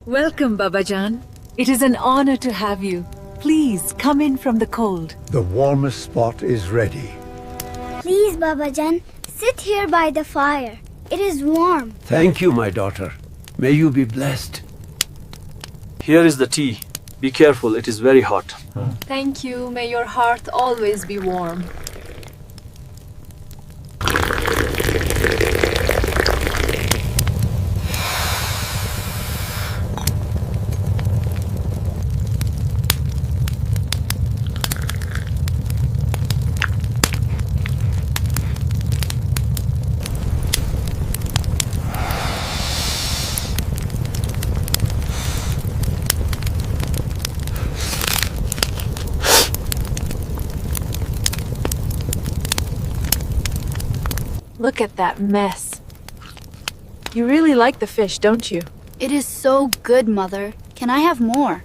Welcome, Babajan. It is an honor to have you. Please come in from the cold. The warmest spot is ready. Please, Babajan, sit here by the fire. It is warm. Thank you, my daughter. May you be blessed. Here is the tea. Be careful, it is very hot. Thank you. May your heart always be warm. Look at that mess. You really like the fish, don't you? It is so good, Mother. Can I have more?